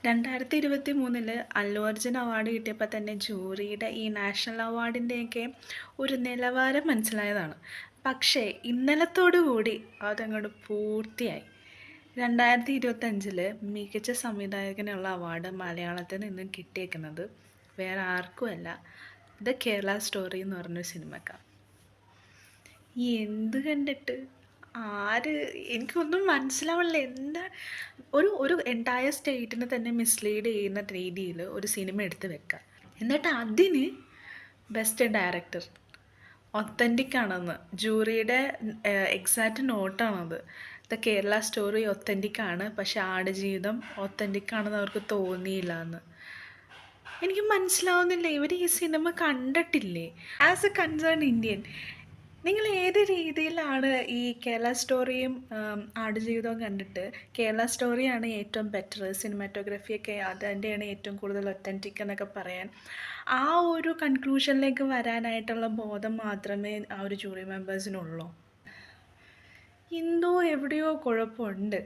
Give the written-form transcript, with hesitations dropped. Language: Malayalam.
2023 അല്ലു അർജുൻ അവാർഡ് കിട്ടിയപ്പോൾ തന്നെ ജൂറിയുടെ ഈ നാഷണൽ അവാർഡിൻ്റെയൊക്കെ ഒരു നിലവാരം മനസ്സിലായതാണ്. പക്ഷേ ഇന്നലത്തോടു കൂടി അതങ്ങോട്ട് പൂർത്തിയായി. 2025 മികച്ച സംവിധായകനുള്ള അവാർഡ് മലയാളത്തിൽ നിന്നും കിട്ടിയേക്കുന്നത് വേറെ ആർക്കുമല്ല, ദ കേരള സ്റ്റോറി എന്ന് പറഞ്ഞൊരു സിനിമക്കാണ്. എന്ത് കണ്ടിട്ട് ആര് എനിക്കൊന്നും മനസ്സിലാവണില്ല. എന്താ ഒരു എൻറ്റയർ സ്റ്റേറ്റിനെ തന്നെ മിസ്ലീഡ് ചെയ്യുന്ന രീതിയിൽ ഒരു സിനിമ എടുത്ത് വെക്കുക, എന്നിട്ട് അതിന് ബെസ്റ്റ് ഡയറക്ടർ ഒത്തൻറ്റിക് ആണെന്ന് ജൂറിയുടെ എക്സാക്റ്റ് നോട്ടാണത്. ദ കേരള സ്റ്റോറി ഒത്തൻറ്റിക് ആണ്, പക്ഷെ ആടുജീവിതം ഒത്തൻറ്റിക് ആണെന്ന് അവർക്ക് തോന്നിയില്ല എന്ന്. എനിക്ക് മനസ്സിലാവുന്നില്ല, ഇവർ ഈ സിനിമ കണ്ടിട്ടില്ലേ? ആസ് എ കൺസേൺ ഇന്ത്യൻ, നിങ്ങൾ ഏത് രീതിയിലാണ് ഈ കേരള സ്റ്റോറിയും ആടുജീവിതവും കണ്ടിട്ട് കേരള സ്റ്റോറിയാണ് ഏറ്റവും ബെറ്റർ, സിനിമാറ്റോഗ്രഫിയൊക്കെ അതിൻ്റെയാണ് ഏറ്റവും കൂടുതൽ ഒത്തൻറ്റിക് എന്നൊക്കെ പറയാൻ ആ ഒരു കൺക്ലൂഷനിലേക്ക് വരാനായിട്ടുള്ള ബോധം മാത്രമേ ആ ഒരു ജൂറി മെമ്പേഴ്സിനുള്ളൂ? എന്തോ എവിടെയോ കുഴപ്പമുണ്ട്.